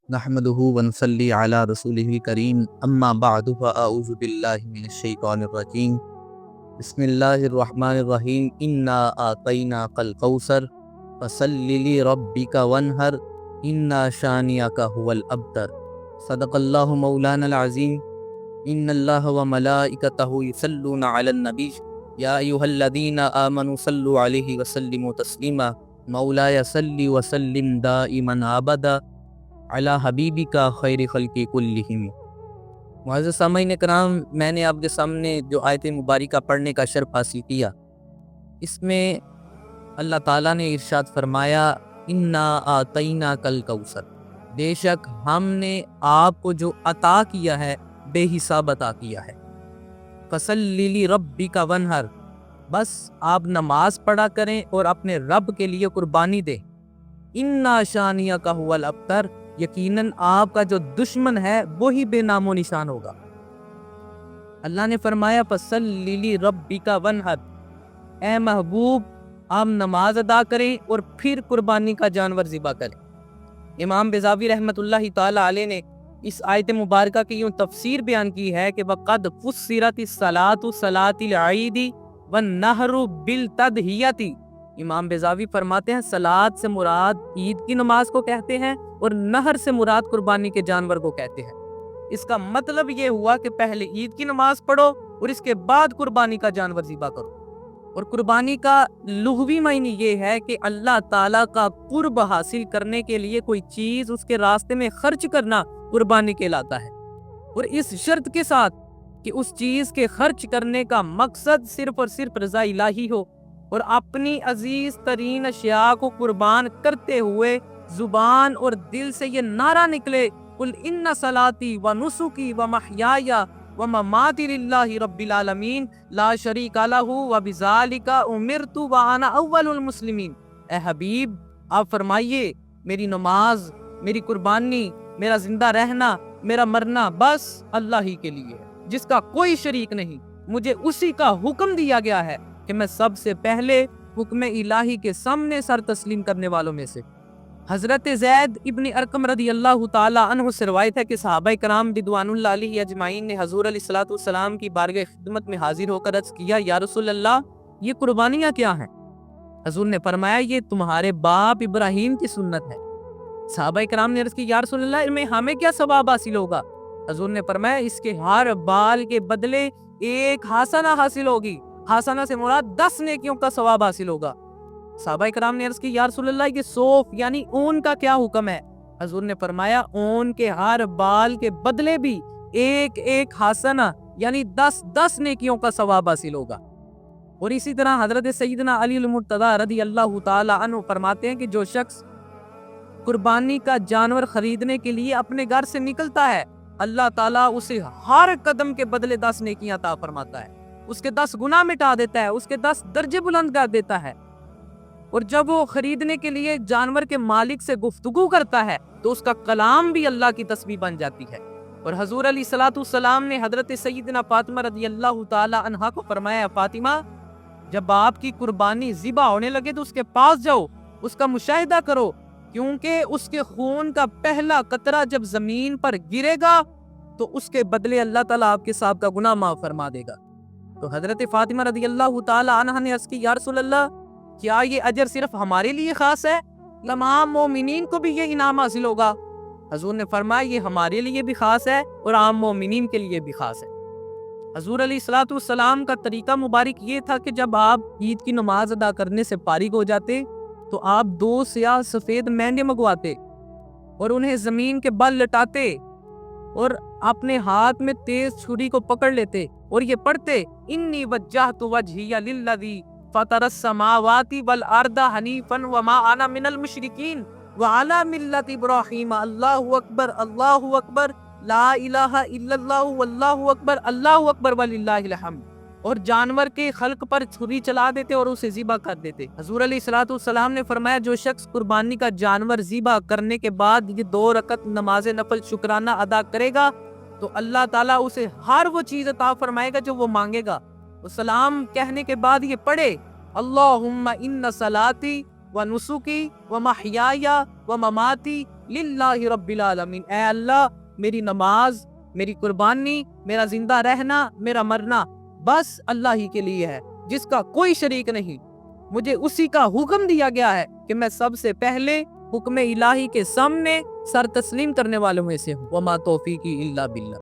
نحمده ونصلي على رسوله الكريم اما بعد فاعوذ بالله من الشيطان الرجيم بسم الله الرحمن الرحيم انا اعطيناك الكوثر فصل لربك وانحر انا شانئك هو الابتر صدق الله مولانا العظيم ان الله وملائكته يصلون على النبي يا ايها الذين امنوا صلوا عليه وسلموا تسليما مولاي صل وسلم دائما ابدا علی حبیبی کا خیر خلق کلہم۔ معزز سامعین کرام، میں نے آپ کے سامنے جو آیت مبارکہ پڑھنے کا شرف حاصل کیا، اس میں اللہ تعالیٰ نے ارشاد فرمایا انا اعطیناک الکوثر، بے شک ہم نے آپ کو جو عطا کیا ہے بے حساب عطا کیا ہے۔ فصلی لربک وانحر، بس آپ نماز پڑھا کریں اور اپنے رب کے لیے قربانی دیں۔ انا شانئک ھو الابتر، یقیناً آپ کا جو دشمن ہے وہی بے نام و نشان ہوگا۔ اللہ نے فرمایا فصلی لربک وانحر، اے محبوب آپ نماز ادا کریں اور پھر قربانی کا جانور ذبح کریں۔ امام بیضاوی رحمۃ اللہ تعالی علیہ نے اس آیت مبارکہ کی یوں تفسیر بیان کی ہے کہ وَقَدْ فُسِّرَتِ الصَّلَاةُ صَلَاةِ الْعِیدِ وَالنَّحْرُ بِالتَّضْحِیَةِ۔ امام بیضاوی فرماتے ہیں صلات سے مراد عید کی نماز کو کہتے ہیں اور نحر سے مراد قربانی کے جانور کو کہتے ہیں۔ اس کا مطلب یہ ہوا کہ پہلے عید کی نماز پڑھو اور اس کے بعد قربانی کا جانور ذبح کرو۔ اور قربانی کا لغوی معنی یہ ہے کہ اللہ تعالیٰ کا قرب حاصل کرنے کے لیے کوئی چیز اس کے راستے میں خرچ کرنا قربانی کہلاتا ہے، اور اس شرط کے ساتھ کہ اس چیز کے خرچ کرنے کا مقصد صرف اور صرف رضا الہی ہو، اور اپنی عزیز ترین اشیاء کو قربان کرتے ہوئے زبان اور دل سے یہ نعرہ نکلے قل ان صلاتی و نسکی و محیای و مماتی للہ رب العالمین لا شریک لہ و بذالک امرت و انا اول المسلمین۔ اے حبیب آپ فرمائیے میری نماز، میری قربانی، میرا زندہ رہنا، میرا مرنا بس اللہ ہی کے لیے ہے جس کا کوئی شریک نہیں۔ مجھے اسی کا حکم دیا گیا ہے کہ میں سب سے پہلے حکم الہی کے سامنے سر تسلیم کرنے والوں میں سے۔ حضرت زید ابن ارقم رضی اللہ تعالی عنہ سے روایت ہے کہ صحابہ کرام رضوان اللہ علیہ اجمعین نے حضور علیہ الصلوۃ والسلام کی بارگاہ خدمت میں حاضر ہو کر عرض کیا یا رسول اللہ یہ قربانیاں کیا ہیں؟ حضور نے فرمایا یہ تمہارے باپ ابراہیم کی سنت ہے۔ صحابہ کرام نے عرض کی یا رسول اللہ میں ہمیں کیا ثواب حاصل ہوگا؟ حضور نے فرمایا اس کے ہر بال کے بدلے ایک حسنہ حاصل ہوگی، حسنہ سے مراد 10 نیکیوں کا ثواب حاصل ہوگا۔ صحابہ کرام نے عرض کی یا رسول اللہ یہ صوف یعنی اون کا کیا حکم ہے؟ حضور نے فرمایا اون کے ہر بال کے بدلے بھی ایک ایک حسنہ یعنی 10 نیکیوں کا ثواب حاصل ہوگا۔ اور اسی طرح حضرت سیدنا علی المرتضیٰ رضی اللہ تعالی عنہ فرماتے ہیں کہ جو شخص قربانی کا جانور خریدنے کے لیے اپنے گھر سے نکلتا ہے اللہ تعالیٰ اسے ہر قدم کے بدلے 10 نیکیاں عطا فرماتا ہے، اس کے 10 گناہ مٹا دیتا ہے، اس کے 10 درجے بلند کر دیتا ہے۔ اور جب وہ خریدنے کے لیے جانور کے مالک سے گفتگو کرتا ہے تو اس کا کلام بھی اللہ کی تسبیح بن جاتی ہے۔ اور حضور علیہ الصلوۃ والسلام نے حضرت سیدنا فاطمہ رضی اللہ تعالی عنہا کو فرمایا فاطمہ جب آپ کی قربانی ذبح ہونے لگے تو اس کے پاس جاؤ، اس کا مشاہدہ کرو، کیونکہ اس کے خون کا پہلا قطرہ جب زمین پر گرے گا تو اس کے بدلے اللہ تعالیٰ آپ کے صاحب کا گناہ معاف فرما دے گا۔ تو حضرت فاطمہ رضی اللہ تعالی عنہا نے عرض کی یا رسول اللہ کیا یہ اجر صرف ہمارے لیے خاص ہے؟ تمام مومنین کو بھی یہ انعام حاصل ہوگا؟ حضور نے فرمایا یہ ہمارے لیے بھی خاص ہے اور عام مومنین کے لیے بھی خاص ہے۔ حضور علیہ الصلوۃ والسلام کا طریقہ مبارک یہ تھا کہ جب آپ عید کی نماز ادا کرنے سے فارغ ہو جاتے تو آپ 2 سیاہ سفید مینڈے منگواتے اور انہیں زمین کے بل لٹاتے اور اپنے ہاتھ میں تیز چھری کو پکڑ لیتے اور یہ پڑھتے انی وجہت وجہی للذی فطر السماوات والارض حنیفا وما انا من المشرکین وعلی ملت ابراہیم اللہ اکبر لا الہ الا اللہ واللہ اکبر وللہ الحمد، اور جانور کے خلق پر چھری چلا دیتے اور اسے ذبح کر دیتے۔ حضور علیہ الصلوۃ والسلام نے فرمایا جو شخص قربانی کا جانور ذبح کرنے کے بعد یہ 2 رکعت نماز نفل شکرانہ ادا کرے گا تو اللہ تعالیٰ اسے ہر وہ چیز عطا فرمائے گا جو وہ مانگے گا۔ سلام کہنے کے بعد یہ پڑھے اللہم ان صلاتی و نسکی و محیای و مماتی للہ رب العالمین، اے اللہ میری نماز، میری قربانی، میرا زندہ رہنا، میرا مرنا بس اللہ ہی کے لیے ہے، جس کا کوئی شریک نہیں۔ مجھے اسی کا حکم دیا گیا ہے کہ میں سب سے پہلے حکم الہی کے سامنے سر تسلیم کرنے والوں میں سے ہوں۔ وما توفیقی الا باللہ۔